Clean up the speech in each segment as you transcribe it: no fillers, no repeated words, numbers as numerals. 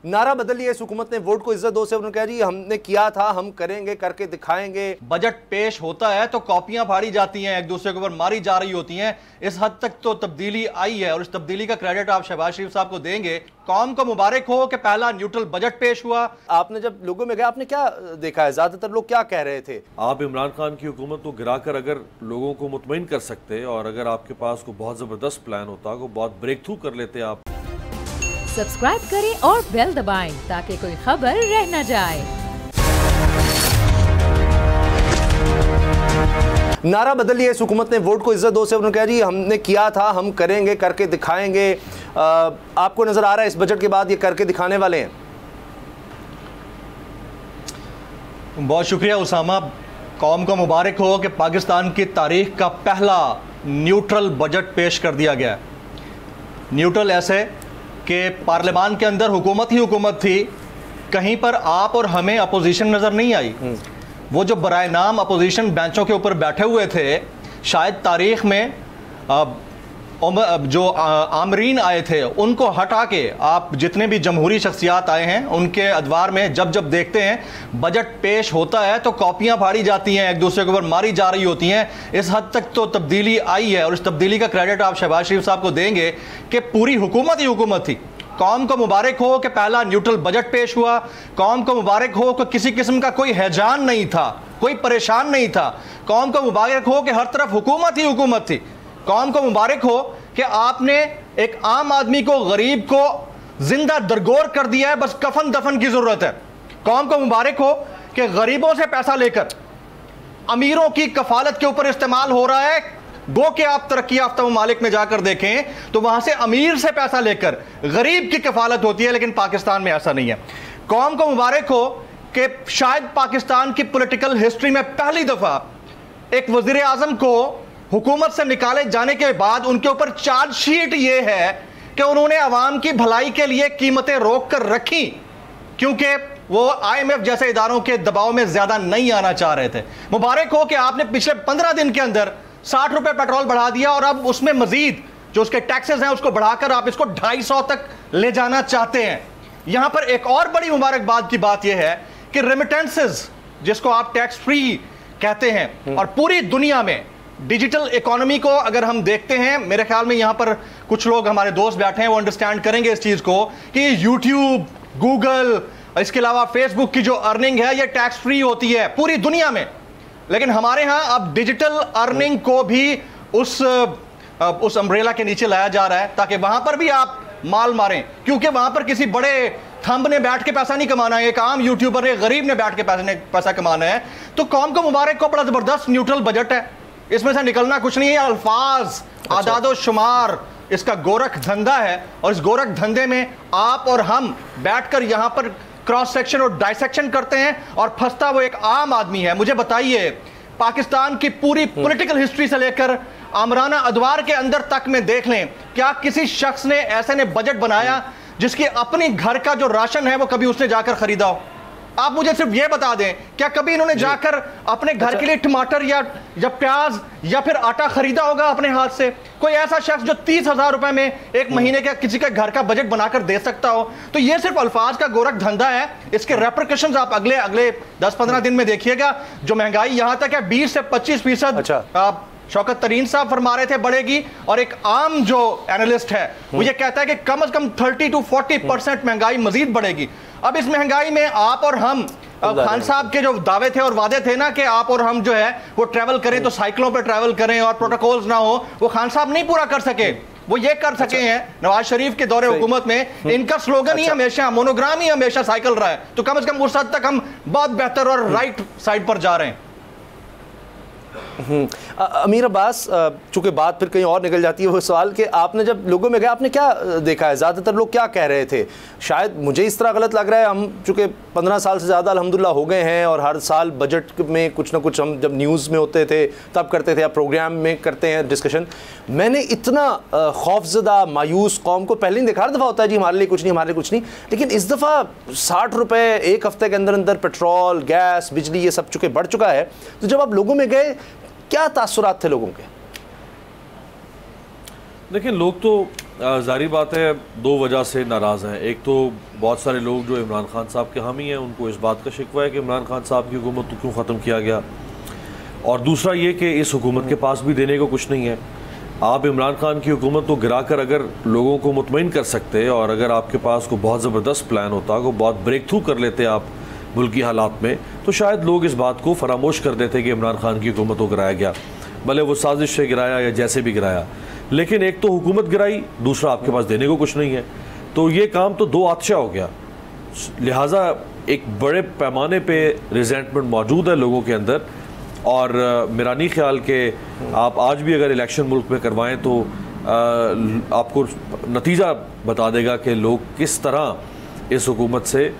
नारा बदल लिया इस हुकूमत ने, वोट को इज्जत दो से उन्होंने कहा जी हमने किया था, हम करेंगे, करके दिखाएंगे। बजट पेश होता है तो कॉपियां फाड़ी जाती हैं, एक दूसरे के ऊपर मारी जा रही होती हैं। इस हद तक तो तब्दीली आई है और इस तब्दीली का क्रेडिट आप शहबाज शरीफ साहब को देंगे। कौम को मुबारक हो कि पहला न्यूट्रल बजट पेश हुआ। आपने जब लोगों में गया आपने क्या देखा है, ज्यादातर लोग क्या कह रहे थे? आप इमरान खान की हुकूमत को गिराकर अगर लोगों को मुतमईन कर सकते और अगर आपके पास कोई बहुत जबरदस्त प्लान होता, कोई बहुत ब्रेक थ्रू कर लेते आप। सब्सक्राइब करें और बेल दबाएं ताकि कोई खबर रह न जाए। नारा बदल लिया इस हुकूमत ने, वोट को इज्जत दो से उन्होंने कहा जी हमने किया था, हम करेंगे, करके दिखाएंगे। आपको नजर आ रहा है इस बजट के बाद ये करके दिखाने वाले हैं? बहुत शुक्रिया उसामा। कौम को मुबारक हो कि पाकिस्तान की तारीख का पहला न्यूट्रल बजट पेश कर दिया गया। न्यूट्रल ऐसे कि पार्लियामान के अंदर हुकूमत ही हुकूमत थी, कहीं पर आप और हमें अपोजिशन नज़र नहीं आई। वो जो बराए नाम अपोजिशन बेंचों के ऊपर बैठे हुए थे, शायद तारीख में जो आमरीन आए थे उनको हटा के आप जितने भी जमहूरी शख्सियात आए हैं उनके अदवार में जब जब देखते हैं बजट पेश होता है तो कॉपियां फाड़ी जाती हैं, एक दूसरे के ऊपर मारी जा रही होती हैं। इस हद तक तो तब्दीली आई है और इस तब्दीली का क्रेडिट आप शहबाज शरीफ साहब को देंगे कि पूरी हुकूमत ही हुकूमत थी। कौम को मुबारक हो कि पहला न्यूट्रल बजट पेश हुआ। कौम को मुबारक हो कि किसी किस्म का कोई हैजान नहीं था, कोई परेशान नहीं था। कौम को मुबारक हो कि हर तरफ हुकूमत ही हुकूमत थी। कौम को मुबारक हो कि आपने एक आम आदमी को, गरीब को जिंदा दरगोर कर दिया है, बस कफन दफन की जरूरत है। कौम को मुबारक हो कि गरीबों से पैसा लेकर अमीरों की कफालत के ऊपर इस्तेमाल हो रहा है। गो के आप तरक्की याफ्ता ममालिक में जाकर देखें तो वहां से अमीर से पैसा लेकर गरीब की कफालत होती है, लेकिन पाकिस्तान में ऐसा नहीं है। कौम को मुबारक हो कि शायद पाकिस्तान की पॉलिटिकल हिस्ट्री में पहली दफा एक वजीर आजम को हुकूमत से निकाले जाने के बाद उनके ऊपर चार्जशीट ये है कि उन्होंने अवाम की भलाई के लिए कीमतें रोक कर रखी, क्योंकि वो IMF जैसे इदारों के दबाव में ज्यादा नहीं आना चाह रहे थे। मुबारक हो कि आपने पिछले 15 दिन के अंदर 60 रुपए पेट्रोल बढ़ा दिया और अब उसमें मजीद जो उसके टैक्सेस हैं उसको बढ़ाकर आप इसको 250 तक ले जाना चाहते हैं। यहां पर एक और बड़ी मुबारकबाद की बात यह है कि रेमिटेंसेस, जिसको आप टैक्स फ्री कहते हैं, और पूरी दुनिया में डिजिटल इकोनॉमी को अगर हम देखते हैं, मेरे ख्याल में यहां पर कुछ लोग हमारे दोस्त बैठे हैं वो अंडरस्टैंड करेंगे इस चीज को कि यूट्यूब, गूगल, इसके अलावा फेसबुक की जो अर्निंग है ये टैक्स फ्री होती है पूरी दुनिया में। लेकिन हमारे यहां अब डिजिटल अर्निंग को भी उस अम्ब्रेला के नीचे लाया जा रहा है ताकि वहां पर भी आप माल मारें, क्योंकि वहां पर किसी बड़े थंब ने बैठ के पैसा नहीं कमाना है, एक आम यूट्यूबर ने, गरीब ने बैठ के पैसा कमाना है। तो कौम को मुबारक को बड़ा जबरदस्त न्यूट्रल बजट है, इसमें से निकलना कुछ नहीं है। अल्फाज, आदादो शुमार, इसका गोरख धंधा है और इस गोरख धंधे में आप और हम बैठकर यहां पर क्रॉस सेक्शन और डाइसेक्शन करते हैं और फंसता वो एक आम आदमी है। मुझे बताइए, पाकिस्तान की पूरी पॉलिटिकल हिस्ट्री से लेकर आमराना अदवार के अंदर तक में देख लें, क्या किसी शख्स ने ऐसे ने बजट बनाया जिसकी अपनी घर का जो राशन है वो कभी उसने जाकर खरीदा हो? आप मुझे सिर्फ ये बता दें, क्या कभी इन्होंने जाकर अपने घर के लिए टमाटर या प्याज या फिर आटा खरीदा होगा अपने हाथ से? कोई ऐसा शख्स जो 30,000 रुपए में एक महीने का किसी का घर का बजट बनाकर दे सकता हो? तो ये सिर्फ अल्फाज का गोरख धंधा है। इसके रेपरकशंस आप अगले 10-15 दिन में देखिएगा। जो महंगाई यहां तक है 20 से 25%, आप शौकत तरीन साहब फरमा रहे थे बढ़ेगी, और एक आम जो एनालिस्ट है वो ये कहता है कि कम से कम 30 to 40% महंगाई मजीद बढ़ेगी। अब इस महंगाई में आप और हम, खान साहब के जो दावे थे और वादे थे ना कि आप और हम जो है वो ट्रैवल करें तो साइकिलों पर ट्रैवल करें और प्रोटोकॉल्स ना हो, वो खान साहब नहीं पूरा कर सके। वो ये कर सके हैं नवाज शरीफ के दौरे हुकूमत में इनका स्लोगन ही हमेशा, मोनोग्राम ही हमेशा साइकिल रहा है। तो कम से कम उस हद तक हम बहुत बेहतर और राइट साइड पर जा रहे हैं। अमीर अब्बास, चूंकि बात फिर कहीं और निकल जाती है, वो सवाल कि आपने जब लोगों में गया आपने क्या देखा है, ज़्यादातर लोग क्या कह रहे थे? शायद मुझे इस तरह गलत लग रहा है, हम चूँकि 15 साल से ज़्यादा अल्हम्दुलिल्लाह हो गए हैं और हर साल बजट में कुछ ना कुछ, हम जब न्यूज़ में होते थे तब करते थे या प्रोग्राम में करते हैं डिस्कशन, मैंने इतना खौफज़दा मायूस कौम को पहले नहीं देखा। हर दफ़ा होता है जी हमारे लिए कुछ नहीं, हमारे लिए कुछ नहीं, लेकिन इस दफ़ा 60 रुपये एक हफ़्ते के अंदर अंदर पेट्रोल, गैस, बिजली ये सब चूँकि बढ़ चुका है। तो जब आप लोगों में गए क्या तासुरात थे लोगों के? देखिए, लोग तो जारी बात है दो वजह से नाराज़ हैं। एक तो बहुत सारे लोग जो इमरान खान साहब के हामी हैं, उनको इस बात का शिकवा है कि इमरान खान साहब की हुकूमत को क्यों ख़त्म किया गया, और दूसरा ये कि इस हुकूमत के पास भी देने को कुछ नहीं है। आप इमरान खान की हुकूमत को गिरा कर अगर लोगों को मुतमईन कर सकते, और अगर आपके पास को बहुत ज़बरदस्त प्लान होता, को बहुत ब्रेक थ्रू कर लेते आप मुल्क की हालात में, तो शायद लोग इस बात को फरामोश कर देते कि इमरान खान की हुकूमत को गिराया गया, भले वो साजिश से गिराया या जैसे भी गिराया। लेकिन एक तो हुकूमत गिराई, दूसरा आपके पास देने को कुछ नहीं है, तो ये काम तो दो आदशा हो गया। लिहाजा एक बड़े पैमाने पे रिजेंटमेंट मौजूद है लोगों के अंदर, और मेरा नहीं ख्याल कि आप आज भी अगर इलेक्शन मुल्क में करवाएं तो आपको नतीजा बता देगा कि लोग किस तरह इस हुकूमत से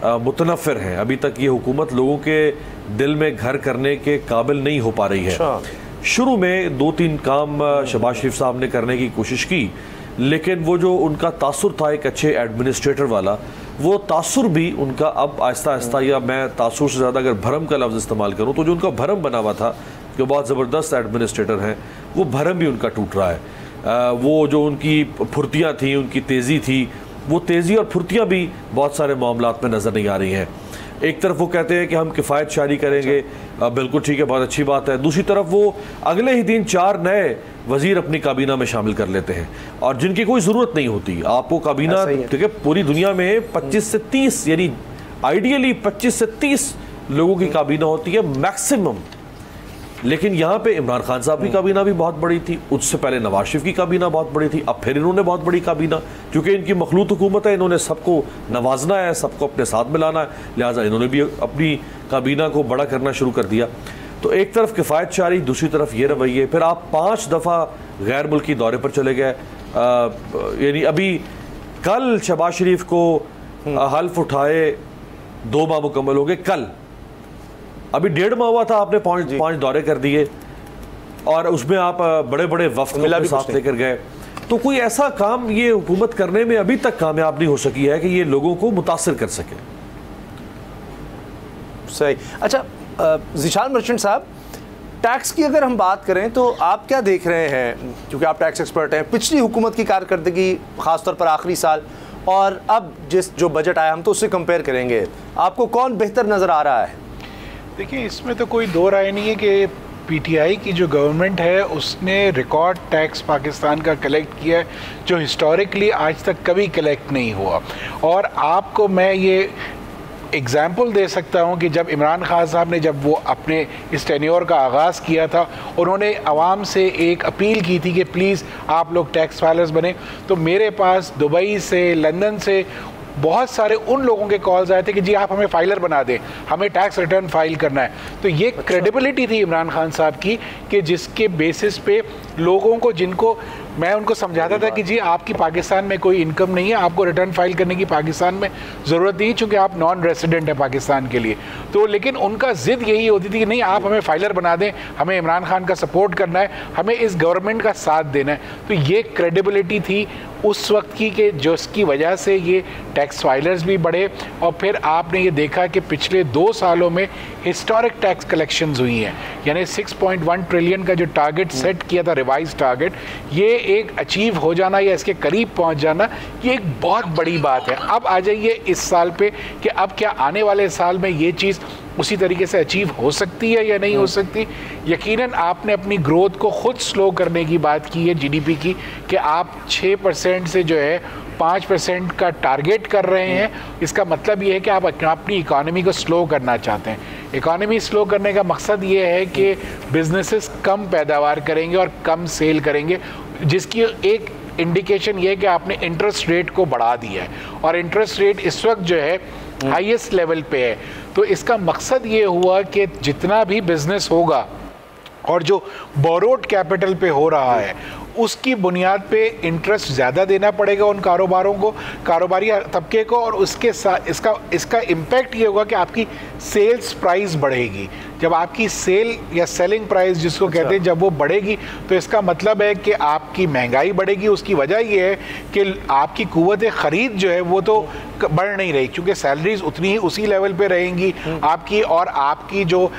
मुतनफ़िर हैं। अभी तक ये हुकूमत लोगों के दिल में घर करने के काबिल नहीं हो पा रही है। शुरू में दो तीन काम शहबाज शरीफ साहब ने करने की कोशिश की, लेकिन वो जो उनका तासुर था एक अच्छे एडमिनिस्ट्रेटर वाला, वो तासुर भी उनका अब आहिस्ता आहिस्ता, या मैं तासुर से ज़्यादा अगर भरम का लफ्ज़ इस्तेमाल करूँ तो जो उनका भरम बना हुआ था कि बहुत ज़बरदस्त एडमिनिस्ट्रेटर हैं, वो भरम भी उनका टूट रहा है। वो जो उनकी फुर्तियाँ थी, उनकी तेज़ी थी, वो तेज़ी और फुर्तियाँ भी बहुत सारे मामलात में नज़र नहीं आ रही हैं। एक तरफ वो कहते हैं कि हम किफ़ायत शारी करेंगे, बिल्कुल ठीक है, बहुत अच्छी बात है। दूसरी तरफ वो अगले ही दिन 4 नए वज़ीर अपनी काबीना में शामिल कर लेते हैं, और जिनकी कोई ज़रूरत नहीं होती। आपको काबीना, ठीक है, पूरी दुनिया में 25 से 30, यानी आइडियली 25 से 30 लोगों की काबीना होती है मैक्सिमम, लेकिन यहाँ पे इमरान खान साहब की काबीना भी बहुत बड़ी थी, उससे पहले नवाज शरीफ की काबीना बहुत बड़ी थी, अब फिर इन्होंने बहुत बड़ी काबीना, क्योंकि इनकी मखलूत हुकूमत है, इन्होंने सबको नवाजना है, सबको अपने साथ मिलाना है, लिहाजा इन्होंने भी अपनी काबीना को बड़ा करना शुरू कर दिया। तो एक तरफ किफ़ायत शारी, दूसरी तरफ ये रवैये। फिर आप 5 दफ़ा गैर मुल्की दौरे पर चले गए, यानी अभी कल शहबाज शरीफ को हल्फ उठाए 2 माह मुकम्मल हो गए, कल अभी 1.5 माह हुआ था, आपने 5 दौरे कर दिए, और उसमें आप बड़े बड़े वफ्द के साथ लेकर गए। तो कोई ऐसा काम ये हुकूमत करने में अभी तक कामयाब नहीं हो सकी है कि ये लोगों को मुतासिर कर सके। सही। अच्छा, ज़ीशान मर्चेंट साहब, टैक्स की अगर हम बात करें तो आप क्या देख रहे हैं, क्योंकि आप टैक्स एक्सपर्ट हैं, पिछली हुकूमत की कारकर्दगी ख़ासतौर पर आखिरी साल, और अब जो बजट आया हम तो उससे कंपेयर करेंगे, आपको कौन बेहतर नज़र आ रहा है? देखिए, इसमें तो कोई दो राय नहीं है कि पीटीआई की जो गवर्नमेंट है उसने रिकॉर्ड टैक्स पाकिस्तान का कलेक्ट किया है, जो हिस्टोरिकली आज तक कभी कलेक्ट नहीं हुआ। और आपको मैं ये एग्ज़ाम्पल दे सकता हूँ कि जब इमरान खान साहब ने जब वो अपने इस टेन्योर का आगाज़ किया था, उन्होंने आवाम से एक अपील की थी कि प्लीज़ आप लोग टैक्स फाइलर्स बने, तो मेरे पास दुबई से, लंदन से बहुत सारे उन लोगों के कॉल्स आए थे कि जी आप हमें फाइलर बना दें, हमें टैक्स रिटर्न फाइल करना है। तो ये क्रेडिबिलिटी थी इमरान खान साहब की कि जिसके बेसिस पे लोगों को, जिनको मैं उनको समझाता था कि जी आपकी पाकिस्तान में कोई इनकम नहीं है, आपको रिटर्न फाइल करने की पाकिस्तान में ज़रूरत नहीं, चूँकि आप नॉन रेसिडेंट हैं पाकिस्तान के लिए। तो लेकिन उनका ज़िद यही होती थी कि नहीं, आप हमें फाइलर बना दें, हमें इमरान खान का सपोर्ट करना है, हमें इस गवर्नमेंट का साथ देना है। तो ये क्रेडिबिलिटी थी उस वक्त की कि जिसकी वजह से ये टैक्स फाइलर्स भी बढ़े। और फिर आपने ये देखा कि पिछले 2 सालों में हिस्टोरिक टैक्स कलेक्शंस हुई हैं, यानी 6.1 ट्रिलियन का जो टारगेट सेट किया था, रिवाइज टारगेट, ये एक अचीव हो जाना या इसके करीब पहुंच जाना, ये एक बहुत बड़ी बात है। अब आ जाइए इस साल पे कि अब क्या आने वाले साल में ये चीज़ उसी तरीके से अचीव हो सकती है या नहीं हो सकती। यकीनन आपने अपनी ग्रोथ को खुद स्लो करने की बात की है जीडीपी की, कि आप 6% से जो है 5% का टारगेट कर रहे हैं। इसका मतलब ये है कि आप अपनी इकॉनमी को स्लो करना चाहते हैं। इकॉनमी स्लो करने का मकसद ये है कि बिजनेसेस कम पैदावार करेंगे और कम सेल करेंगे, जिसकी एक इंडिकेशन ये है कि आपने इंटरेस्ट रेट को बढ़ा दिया है, और इंटरेस्ट रेट इस वक्त जो है हाईएस्ट लेवल पे है। तो इसका मकसद ये हुआ कि जितना भी बिजनेस होगा और जो बोरोड कैपिटल पे हो रहा है, उसकी बुनियाद पे इंटरेस्ट ज़्यादा देना पड़ेगा उन कारोबारों को, कारोबारी तबके को, और उसके साथ इसका इम्पैक्ट ये होगा कि आपकी सेल्स प्राइस बढ़ेगी। जब आपकी सेल या सेलिंग प्राइस जिसको कहते हैं, जब वो बढ़ेगी तो इसका मतलब है कि आपकी महंगाई बढ़ेगी। उसकी वजह ये है कि आपकी कुव्वत ख़रीद जो है वो तो बढ़ नहीं रही, क्योंकि सैलरीज उतनी ही उसी लेवल पे रहेंगी आपकी, और आपकी जो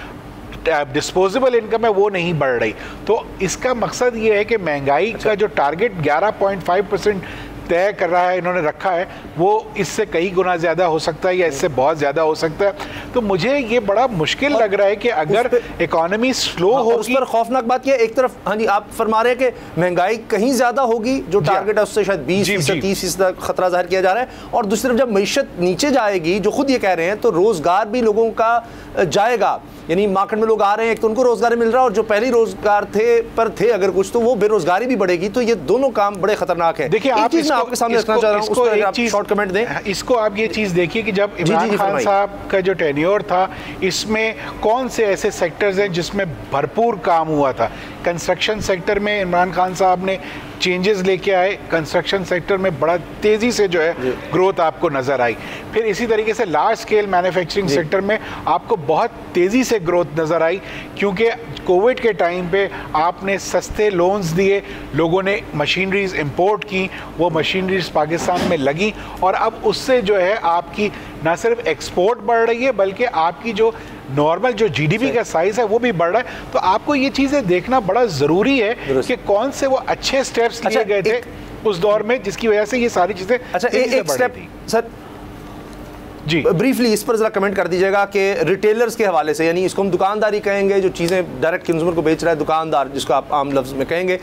डिस्पोजेबल इनकम है वो नहीं बढ़ रही। तो इसका मकसद ये है कि महंगाई का जो टारगेट 11.5% तय कर रहा है, इन्होंने रखा है, वो इससे कई गुना ज़्यादा हो सकता है या इससे बहुत ज़्यादा हो सकता है। तो मुझे ये बड़ा मुश्किल लग रहा है कि अगर इकोनॉमी स्लो होगी। उस पर खौफनाक बात यह, एक तरफ हाँ जी आप फरमा रहे हैं कि महंगाई कहीं ज़्यादा होगी, जो टारगेट है उससे शायद 20% 30% खतरा जाहिर किया जा रहा है, और दूसरी तरफ जब मईशत नीचे जाएगी, जो खुद ये कह रहे हैं, तो रोज़गार भी लोगों का जाएगा। यानी मार्केट में लोग आ रहे हैं, एक तो उनको रोज़गार मिल रहा है, और जो पहले रोज़गार थे अगर कुछ, तो वो बेरोज़गारी भी बढ़ेगी। तो ये दोनों काम बड़े खतरनाक है। देखिए, आप आपके सामने रखना चाह रहा हूं, उसको एक चीज शॉर्ट कमेंट दें। इसको आप ये चीज़ देखिए कि जब इमरान खान साहब का जो टेन्योर था, इसमें कौन से ऐसे सेक्टर्स हैं जिसमें भरपूर काम हुआ था। कंस्ट्रक्शन सेक्टर में इमरान खान साहब ने चेंजेस लेके आए, कंस्ट्रक्शन सेक्टर में बड़ा तेज़ी से जो है ग्रोथ आपको नज़र आई। फिर इसी तरीके से लार्ज स्केल मैन्युफैक्चरिंग सेक्टर में आपको बहुत तेज़ी से ग्रोथ नज़र आई, क्योंकि कोविड के टाइम पे आपने सस्ते लोन्स दिए, लोगों ने मशीनरीज इंपोर्ट की, वो मशीनरीज पाकिस्तान में लगी, और अब उससे जो है आपकी ना सिर्फ एक्सपोर्ट बढ़ रही है, बल्कि आपकी जो नॉर्मल जो जीडीपी का साइज है वो भी बढ़ रहा है। तो आपको ये चीज़ें देखना बड़ा ज़रूरी है कि कौन से वो अच्छे स्टेप्स लिए गए थे उस दौर में, जिसकी वजह से ये सारी चीज़ें एक स्टेप सर जी ब्रीफली इस पर जरा कमेंट कर दीजिएगा कि रिटेलर्स के हवाले से, यानी इसको हम दुकानदारी कहेंगे, जो चीज़ें डायरेक्ट कंज्यूमर को बेच रहा है दुकानदार, जिसको आप आम लफ्ज़ में कहेंगे,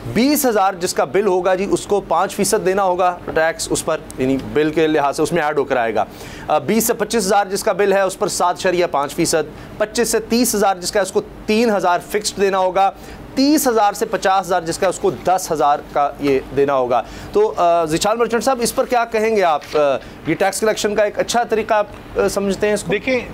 20,000 जिसका बिल होगा जी, उसको 5% देना होगा टैक्स उस पर, यानी बिल के लिहाज से उसमें ऐड होकर आएगा। 20 से 25,000 जिसका बिल है उस पर 7.5%, 25 से 30,000 जिसका है उसको 3,000 फिक्स्ड देना होगा, 30,000 से 50,000 जिसका उसको 10,000 का ये देना होगा। तो ज़िशान मर्चेंट साहब, इस पर क्या कहेंगे आप? ये टैक्स कलेक्शन का एक अच्छा तरीका आप समझते हैं इसको? देखिए,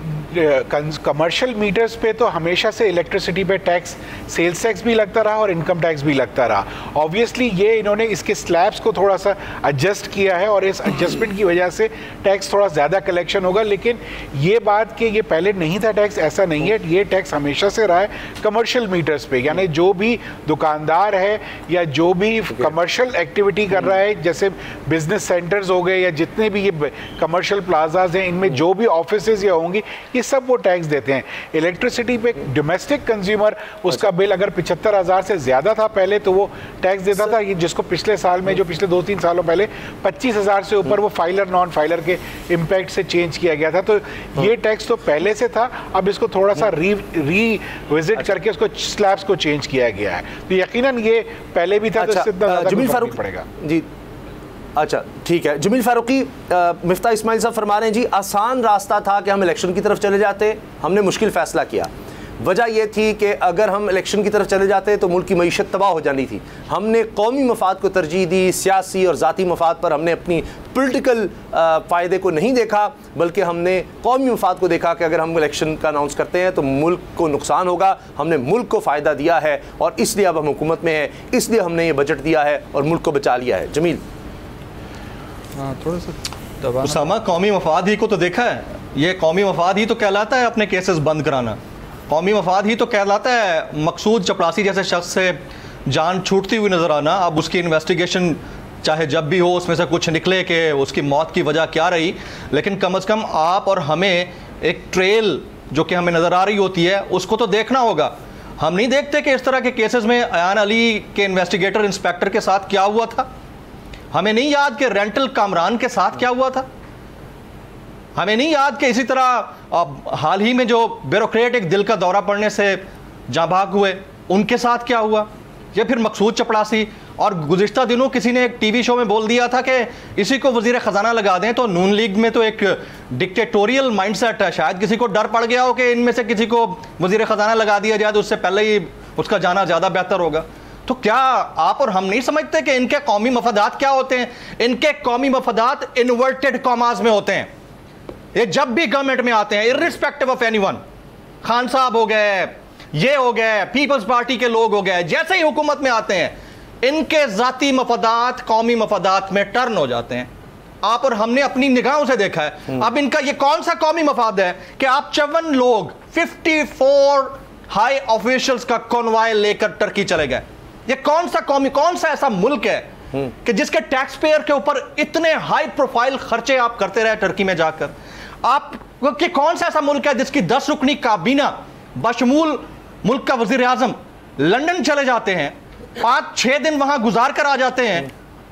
कमर्शियल मीटर्स पे तो हमेशा से इलेक्ट्रिसिटी पे टैक्स, सेल्स टैक्स भी लगता रहा और इनकम टैक्स भी लगता रहा। ऑब्वियसली ये इन्होंने इसके स्लैब्स को थोड़ा सा एडजस्ट किया है, और इस एडजस्टमेंट की वजह से टैक्स थोड़ा ज़्यादा कलेक्शन होगा। लेकिन ये बात कि ये पहले नहीं था टैक्स, ऐसा नहीं है। ये टैक्स हमेशा से रहा है कमर्शियल मीटर्स पे, यानी जो भी दुकानदार है या जो भी कमर्शियल एक्टिविटी कर रहा है, जैसे बिजनेस सेंटर्स हो गए या जितने भी ये कमर्शियल प्लाजाज हैं, इनमें जो भी ऑफिसेज या होंगी, ये सब वो टैक्स देते हैं। इलेक्ट्रिसिटी पे डोमेस्टिक कंज्यूमर, उसका बिल अगर 75,000 से ज़्यादा था पहले, तो वो टैक्स देता था। ये जिसको पिछले साल में, जो पिछले 2-3 सालों पहले 25,000 से ऊपर, वो फाइलर नॉन फाइलर के इम्पैक्ट से चेंज किया गया था। तो ये टैक्स तो पहले से था, अब इसको थोड़ा सा रीविजिट करके उसको स्लैब्स को चेंज किया गया है। तो यकीनन ये पहले भी था, तो इससे इतना ज़्यादा जमील फारूक पड़ेगा जी। अच्छा ठीक है, जमील फारूकी, मिफ्ता इस्माइल साहब फरमा रहे हैं जी, आसान रास्ता था कि हम इलेक्शन की तरफ चले जाते, हमने मुश्किल फ़ैसला किया। वजह यह थी कि अगर हम इलेक्शन की तरफ चले जाते तो मुल्क की मईशत तबाह हो जानी थी। हमने कौमी मफाद को तरजीह दी, सियासी और ज़ाती मफाद पर हमने अपनी पोलिटिकल फ़ायदे को नहीं देखा, बल्कि हमने कौमी मफाद को देखा कि अगर हम इलेक्शन का अनाउंस करते हैं तो मुल्क को नुकसान होगा। हमने मुल्क को फ़ायदा दिया है, और इसलिए अब हम हुकूमत में हैं, इसलिए हमने ये बजट दिया है और मुल्क को बचा लिया है। जमील, हाँ थोड़ा सा उसामा, कौमी मफाद ही को तो देखा है, ये कौमी मफाद ही तो कहलाता है अपने केसेस बंद कराना, कौमी मफाद ही तो कहलाता है मकसूद चपरासी जैसे शख्स से जान छूटती हुई नज़र आना। अब उसकी इन्वेस्टिगेशन चाहे जब भी हो, उसमें से कुछ निकले कि उसकी मौत की वजह क्या रही, लेकिन कम अज़ कम आप और हमें एक ट्रेल जो कि हमें नज़र आ रही होती है उसको तो देखना होगा। हम नहीं देखते कि इस तरह के केसेस में अयान अली के इन्वेस्टिगेटर इंस्पेक्टर के साथ क्या हुआ था, हमें नहीं याद कि रेंटल कामरान के साथ क्या हुआ था, हमें नहीं याद कि इसी तरह हाल ही में जो ब्यूरोक्रेट एक दिल का दौरा पड़ने से जाँ भाग हुए उनके साथ क्या हुआ, या फिर मकसूद चपड़ासी। और गुज़िश्ता दिनों किसी ने एक टीवी शो में बोल दिया था कि इसी को वज़ीर ख़जाना लगा दें, तो नून लीग में तो एक डिक्टेटोरियल माइंडसेट है, शायद किसी को डर पड़ गया हो कि इनमें से किसी को वज़ीर ख़जाना लगा दिया जाए तो उससे पहले ही उसका जाना ज़्यादा बेहतर होगा। तो क्या आप और हम नहीं समझते कि इनके कौमी मफादात क्या होते हैं? इनके कौमी मफादात इन्वर्टेड कॉमास में होते हैं। ये जब भी गवर्नमेंट में आते हैं, इर्रिस्पेक्टिव ऑफ एनीवन, खान साहब हो गए, ये हो गए, पीपल्स पार्टी के लोग हो गए, जैसे ही हुकूमत में आते हैं इनके जाती मफादात कौमी मफादात में टर्न हो जाते हैं। आप और हमने अपनी निगाहों से देखा है। अब इनका ये कौन सा कौमी मफाद है कि आप 54 लोग 54 हाई ऑफिशियल्स का कॉन्वॉय लेकर टर्की चले गए? ये कौन सा ऐसा मुल्क है कि जिसके टैक्स पेयर के ऊपर इतने हाई प्रोफाइल खर्चे आप करते रहे टर्की में जाकर? आप कि कौन सा ऐसा मुल्क है जिसकी 10 रुकनी काबीना बशमूल मुल्क का वजीर आजम लंदन चले जाते हैं, 5-6 दिन वहां गुजार कर आ जाते हैं,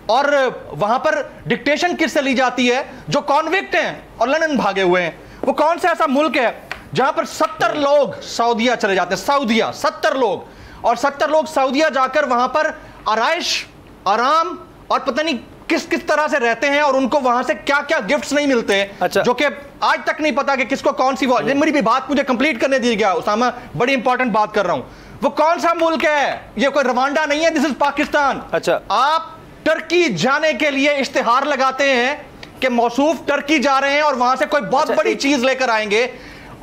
और वहां पर डिक्टेशन किससे ली जाती है? जो कॉन्विक्ट हैं और लंदन भागे हुए हैं। वो कौन सा ऐसा मुल्क है जहां पर 70 लोग सऊदिया चले जाते हैं? सऊदिया 70 लोग, और 70 लोग सऊदिया जाकर वहां पर आराइश, आराम और पता नहीं किस किस तरह से रहते हैं, और उनको वहां से क्या क्या गिफ्ट्स नहीं मिलते। अच्छा। जो कि आज तक नहीं पता कि किसको कौन सी मेरी भी बात मुझे कंप्लीट करने दी गया उसामा, बड़ी इंपॉर्टेंट बात कर रहा हूं। वो कौन सा मुल्क है? ये कोई रवांडा नहीं है, दिस इज पाकिस्तान। अच्छा। आप टर्की जाने के लिए इश्तिहार लगाते हैं कि मौसूफ टर्की जा रहे हैं और वहां से कोई बहुत बड़ी चीज लेकर आएंगे,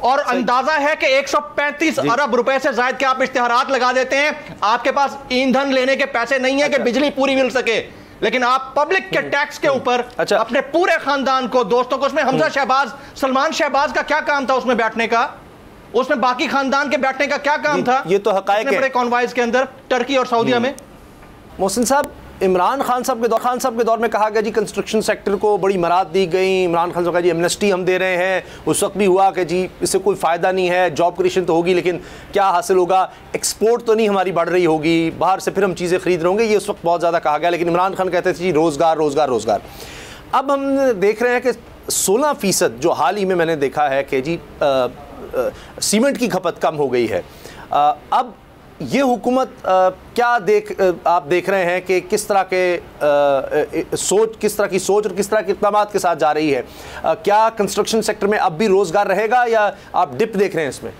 और अंदाजा है कि 135 अरब रुपए से ज्यादा के आप इश्तिहारात लगा देते हैं। आपके पास ईंधन लेने के पैसे नहीं है कि बिजली पूरी मिल सके, लेकिन आप पब्लिक के टैक्स के ऊपर अपने पूरे खानदान को, दोस्तों को, उसमें हमजा शहबाज, सलमान शहबाज का क्या काम था उसमें बैठने का? उसमें बाकी खानदान के बैठने का क्या काम था? ये तो हकायक है बड़े कॉन्वॉयज के अंदर टर्की और सऊदिया में। मोहसिन साहब, इमरान खान साहब के दौर में कहा गया जी कंस्ट्रक्शन सेक्टर को बड़ी मराद दी गई। इमरान खान साहब कहा जी एमनेस्टी हम दे रहे हैं। उस वक्त भी हुआ कि जी इससे कोई फ़ायदा नहीं है, जॉब क्रिएशन तो होगी लेकिन क्या हासिल होगा, एक्सपोर्ट तो नहीं हमारी बढ़ रही होगी, बाहर से फिर हम चीज़ें खरीद रहे होंगे, ये उस वक्त बहुत ज़्यादा कहा गया। लेकिन इमरान खान कहते थे जी रोज़गार रोज़गार रोज़गार। अब हम देख रहे हैं कि 16% जो हाल ही में मैंने देखा है कि जी सीमेंट की खपत कम हो गई है। अब ये हुकूमत क्या आप देख रहे हैं कि किस तरह की सोच और किस तरह के इक़दाम के साथ जा रही है? क्या कंस्ट्रक्शन सेक्टर में अब भी रोज़गार रहेगा या आप डिप देख रहे हैं इसमें?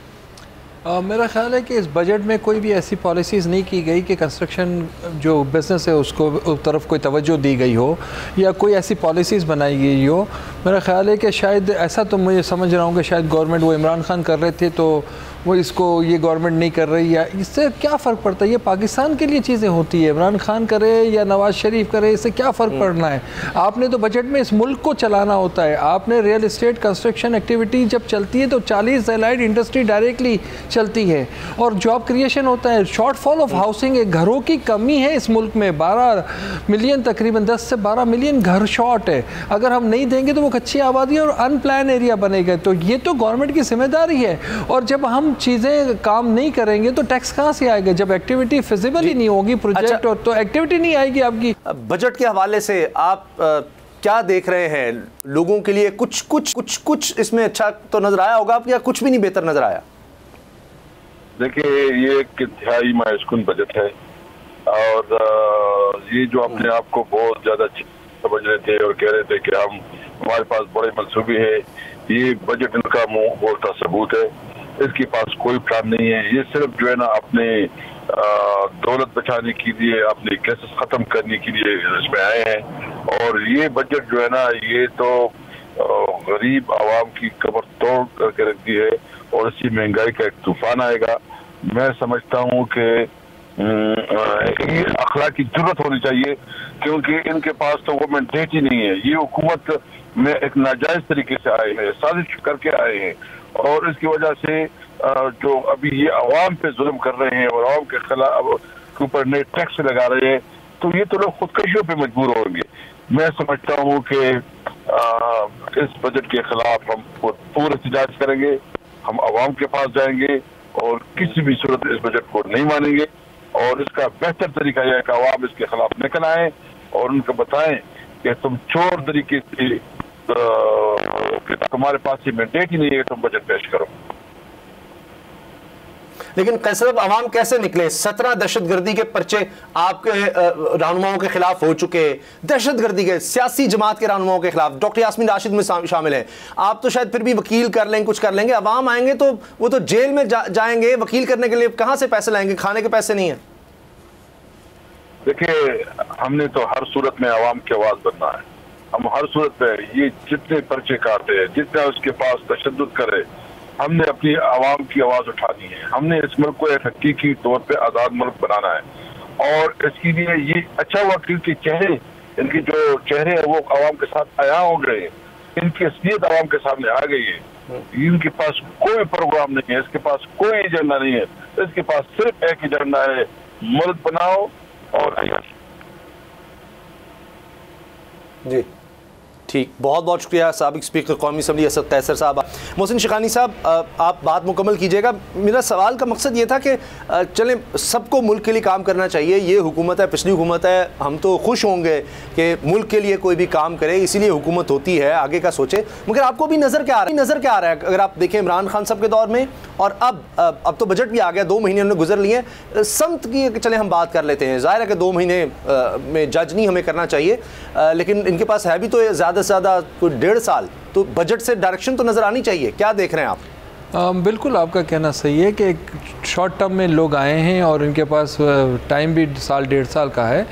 मेरा ख्याल है कि इस बजट में कोई भी ऐसी पॉलिसीज़ नहीं की गई कि कंस्ट्रक्शन जो बिज़नेस है उसको उस तरफ कोई तवज्जो दी गई हो या कोई ऐसी पॉलिसीज़ बनाई गई हो। मेरा ख्याल है कि शायद ऐसा, तो मुझे समझ रहा हूँ कि शायद गवर्नमेंट, वो इमरान खान कर रहे थे तो वो इसको ये गवर्नमेंट नहीं कर रही, या इससे क्या फ़र्क पड़ता है? ये पाकिस्तान के लिए चीज़ें होती है, इमरान खान करे या नवाज़ शरीफ करे, इससे क्या फ़र्क पड़ना है? आपने तो बजट में इस मुल्क को चलाना होता है। आपने रियल इस्टेट कंस्ट्रक्शन एक्टिविटी जब चलती है तो 40 एलाइड इंडस्ट्री डायरेक्टली चलती है और जॉब क्रिएशन होता है। शॉर्टफॉल ऑफ हाउसिंग है, घरों की कमी है इस मुल्क में, 12 मिलियन, तकरीबन 10 से 12 मिलियन घर शॉर्ट है। अगर हम नहीं देंगे तो वो कच्ची आबादी और अनप्लान एरिया बनेगा। तो ये तो गवर्नमेंट की जिम्मेदारी है, और जब हम चीज़ें काम नहीं करेंगे तो टैक्स कहाँ से आएगा? जब एक्टिविटी फिजिबल ही नहीं होगी प्रोजेक्ट, अच्छा, तो एक्टिविटी नहीं आएगी आपकी। बजट के हवाले से आप क्या देख रहे हैं? लोगों के लिए कुछ इसमें अच्छा तो नजर आया होगा या कुछ भी नहीं बेहतर नजर आया? देखिए, ये एक इंतहाई मायूसकुन बजट है, और ये जो अपने आप को बहुत ज्यादा समझ रहे थे और कह रहे थे कि हमारे पास बड़े मंसूबे हैं, ये बजट इनका मुंह बोलता सबूत है। इसके पास कोई प्लान नहीं है। ये सिर्फ जो है ना अपने दौलत बचाने के लिए, अपने केसेस खत्म करने के लिए इसमें आए हैं। और ये बजट जो है ना, ये तो गरीब आवाम की कमर तोड़ करके रख दी है, और इसी महंगाई का एक तूफान आएगा। मैं समझता हूँ कि ये अखलाक की जरूरत होनी चाहिए, क्योंकि इनके पास तो वो मैंडेट ही नहीं है। ये हुकूमत में एक नाजायज तरीके से आए हैं, साजिश करके आए हैं, और इसकी वजह से जो अभी ये अवाम पे जुल्म कर रहे हैं और अवाम के खिलाफ के ऊपर नए टैक्स लगा रहे हैं, तो ये तो लोग खुदकशियों पे मजबूर होंगे। मैं समझता हूँ कि इस बजट के खिलाफ हम पूरा एहतजाज करेंगे, हम अवाम के पास जाएंगे और किसी भी सूरत इस बजट को नहीं मानेंगे। और इसका बेहतर तरीका यह है कि अवाम इसके खिलाफ निकल आए और उनको बताएं कि तुम चोर तरीके से तुम्हारे पास ये मैंडेट ही नहीं है, तुम बजट पेश करो। लेकिन कैसरब अवाम कैसे निकले? 17 दहशतगर्दी के पर्चे आपके रहनुमाओं के खिलाफ हो चुके, दहशतगर्दी के सियासी जमात के रहनुमाओं के खिलाफ। डॉक्टर यास्मीन राशिद में शामिल हैं। आप तो शायद फिर भी वकील कर लेंगे, कुछ कर लेंगे। अवाम आएंगे तो वो तो जेल में जाएंगे। वकील करने के लिए कहां से पैसे लाएंगे? खाने के पैसे नहीं है। देखिए, हमने तो हर सूरत में अवाम की आवाज बनना है। हम हर सूरत में ये जितने पर्चे काटे हैं, जितना उसके पास तशद्दुद करे, हमने अपनी आवाम की आवाज उठानी है। हमने इस मुल्क को एक हकीकी तौर पे आजाद मुल्क बनाना है, और इसके लिए ये अच्छा हुआ क्योंकि इनके जो चेहरे है वो आवाम के साथ आया हो गए, इनकी असलियत आवाम के सामने आ गई है। इनके पास कोई प्रोग्राम नहीं है, इसके पास कोई एजेंडा नहीं है, इसके पास सिर्फ एक एजेंडा है, मुल्क बनाओ और जी। ठीक, बहुत बहुत शुक्रिया साबिक स्पीकर कौमी असम्बली असद कैसर साहब। मोहसिन शिखानी साहब, आप बात मुकम्मल कीजिएगा। मेरा सवाल का मकसद ये था कि चलें, सबको मुल्क के लिए काम करना चाहिए, ये हुकूमत है, पिछली हुकूमत है, हम तो खुश होंगे कि मुल्क के लिए कोई भी काम करे, इसीलिए हुकूमत होती है, आगे का सोचे। मगर आपको भी नज़र क्या आ रहा है अगर आप देखें इमरान खान साहब के दौर में, और अब तो बजट भी आ गया, 2 महीने उन्होंने गुजर लिए, समत की चले हम बात कर लेते हैं। ज़ाहिर है कि 2 महीने में जज नहीं हमें करना चाहिए, लेकिन इनके पास है भी तो ज़्यादा से ज़्यादा कोई 1.5 साल, तो बजट से डायरेक्शन तो नज़र आनी चाहिए। क्या देख रहे हैं आप? बिल्कुल आपका कहना सही है कि एक शॉर्ट टर्म में लोग आए हैं और इनके पास टाइम भी 1.5 साल का है,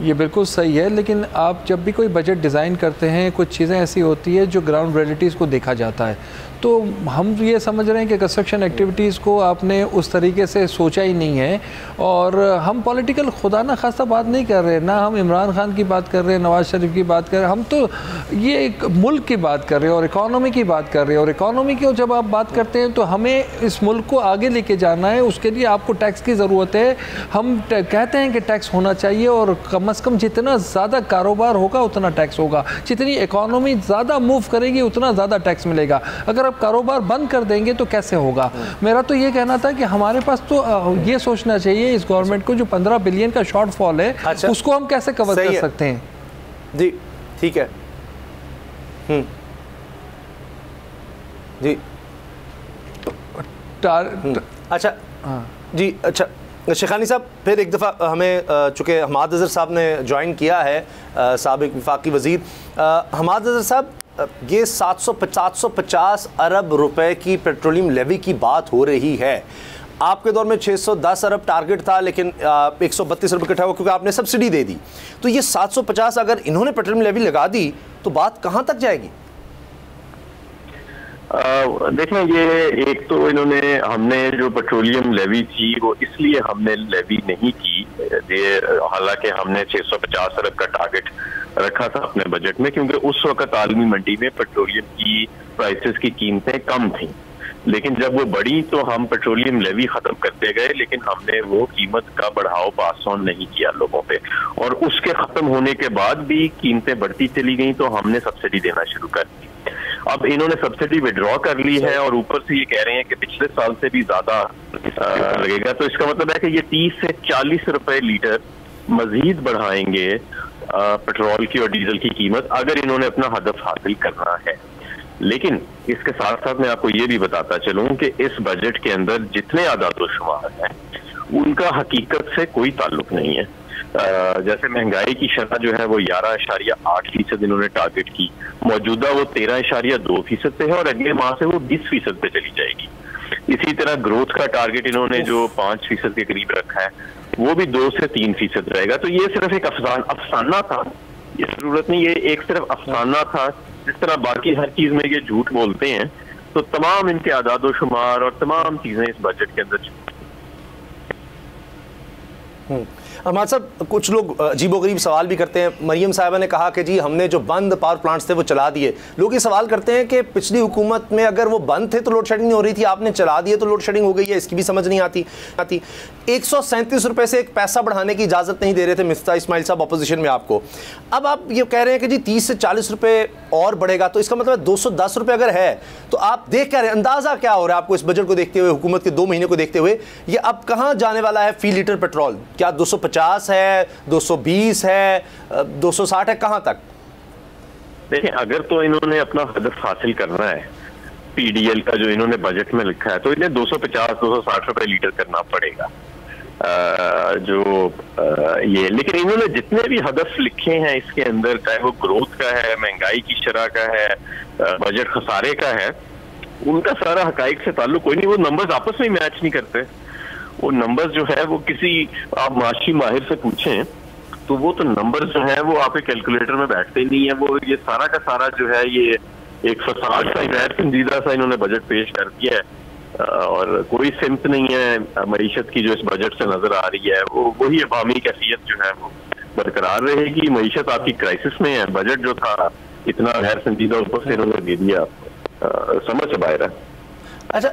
ये बिल्कुल सही है। लेकिन आप जब भी कोई बजट डिज़ाइन करते हैं, कुछ चीज़ें ऐसी होती है जो ग्राउंड रियलिटीज़ को देखा जाता है। तो हम ये समझ रहे हैं कि कंस्ट्रक्शन एक्टिविटीज़ को आपने उस तरीके से सोचा ही नहीं है, और हम पॉलिटिकल खुदा ना खासा बात नहीं कर रहे, ना हम इमरान खान की बात कर रहे हैं, नवाज़ शरीफ की बात कर रहे हैं, हम तो ये एक मुल्क की बात कर रहे हैं और इकॉनमी की बात कर रहे हैं। और इकॉनमी की जब आप बात करते हैं तो हमें इस मुल्क को आगे लेके जाना है, उसके लिए आपको टैक्स की ज़रूरत है। हम कहते हैं कि टैक्स होना चाहिए, और कम अज़ कम जितना ज़्यादा कारोबार होगा उतना टैक्स होगा, जितनी इकॉनमी ज़्यादा मूव करेगी उतना ज़्यादा टैक्स मिलेगा। अगर कारोबार बंद कर देंगे तो कैसे होगा? मेरा तो ये कहना था कि हमारे पास तो ये सोचना चाहिए इस गवर्नमेंट को, जो 15 बिलियन का शॉर्टफॉल है, अच्छा, उसको हम कैसे कवर कर सकते हैं। जी ठीक है, जी अच्छा, जी अच्छा शिखानी साहब, फिर एक दफ़ा हमें चूँकि हमाद अज़हर साहब ने ज्वाइन किया है, साबिक वफाकी वज़ीर हमाद अज़हर साहब, ये 750 अरब रुपए की पेट्रोलियम लेवी की बात हो रही है। आपके दौर में 610 अरब टारगेट था, लेकिन 132 अरब इकट्ठा हुआ क्योंकि आपने सब्सिडी दे दी। तो ये 750 अगर इन्होंने पेट्रोलियम लेवी लगा दी तो बात कहाँ तक जाएगी? देखें, ये एक तो इन्होंने, हमने जो पेट्रोलियम लेवी थी वो इसलिए हमने लेवी नहीं की, हालांकि हमने 650 अरब का टारगेट रखा था अपने बजट में, क्योंकि उस वक्त आलमी मंडी में पेट्रोलियम की प्राइसेस की कीमतें कम थीं। लेकिन जब वो बढ़ी तो हम पेट्रोलियम लेवी खत्म करते गए, लेकिन हमने वो कीमत का बढ़ाव पास ऑन नहीं किया लोगों पे, और उसके खत्म होने के बाद भी कीमतें बढ़ती चली गई तो हमने सब्सिडी देना शुरू कर दी। अब इन्होंने सब्सिडी विड्रॉ कर ली है और ऊपर से ये कह रहे हैं कि पिछले साल से भी ज्यादा लगेगा, तो इसका मतलब है कि ये 30 से 40 रुपए लीटर मजीद बढ़ाएंगे पेट्रोल की और डीजल की कीमत, अगर इन्होंने अपना हदफ हासिल करना है। लेकिन इसके साथ साथ मैं आपको ये भी बताता चलूं कि इस बजट के अंदर जितने आदाद शुमार हैं उनका हकीकत से कोई ताल्लुक नहीं है। जैसे महंगाई की शरह जो है वो 11.8% इन्होंने टारगेट की, मौजूदा वो 13.2% पे है और अगले माह से वो 20% पे चली जाएगी। इसी तरह ग्रोथ का टारगेट इन्होंने जो 5% के करीब रखा है वो भी 2 से 3% रहेगा। तो ये सिर्फ एक अफसाना था, ये जरूरत नहीं, ये एक सिर्फ अफसाना था। जिस तरह बाकी हर चीज में ये झूठ बोलते हैं, तो तमाम इनके आदाद शुमार और तमाम चीजें इस बजट के अंदर। हमारे साथ कुछ लोग अजीबोगरीब सवाल भी करते हैं। मरियम साहिबा ने कहा कि जी हमने जो बंद पावर प्लांट्स थे वो चला दिए। लोग ये सवाल करते हैं कि पिछली हुकूमत में अगर वो बंद थे तो लोड शेडिंग नहीं हो रही थी, आपने चला दिए तो लोड शेडिंग हो गई है, इसकी भी समझ नहीं आती। 137 रुपये से एक पैसा बढ़ाने की इजाज़त नहीं दे रहे थे मिफ्ता इस्माइल साहब अपोजिशन में आपको। अब आप ये कह रहे हैं कि जी 30 से 40 रुपये और बढ़ेगा, तो इसका मतलब 210 रुपये अगर है तो आप देख क्या रहे हैं, अंदाज़ा क्या हो रहा है आपको इस बजट को देखते हुए, हुकूमत के 2 महीने को देखते हुए, ये अब कहाँ जाने वाला है फी लीटर पेट्रोल? क्या 250 है, 220 है, 260 है, कहां तक? देखिए, अगर तो इन्होंने अपना हदफ हासिल करना है पीडीएल का जो इन्होंने बजट में लिखा है, तो इन्हें 250-260 रुपए लीटर करना पड़ेगा। ये लेकिन इन्होंने जितने भी हदफ लिखे हैं इसके अंदर, चाहे वो ग्रोथ का है, महंगाई की शरह का है, बजट खसारे का है, उनका सारा हकाइक से ताल्लुक कोई नहीं। वो नंबर्स आपस में मैच नहीं करते। वो नंबर्स जो है वो किसी आप माशी माहिर से पूछें तो वो तो नंबर्स जो है वो आपके कैलकुलेटर में बैठते नहीं है। वो ये सारा का सारा जो है ये एक फसाद सा, गैर संजीदा सा इन्होंने बजट पेश कर दिया है, और कोई सिमत नहीं है मईशत की जो इस बजट से नजर आ रही है। वो वही अवामी कैफियत जो है वो बरकरार रहेगी। मईशत आपकी क्राइसिस में है, बजट जो था इतना गैर संजीदा ऊपर से इन्होंने दे दिया, समझ से बाहर है। अच्छा,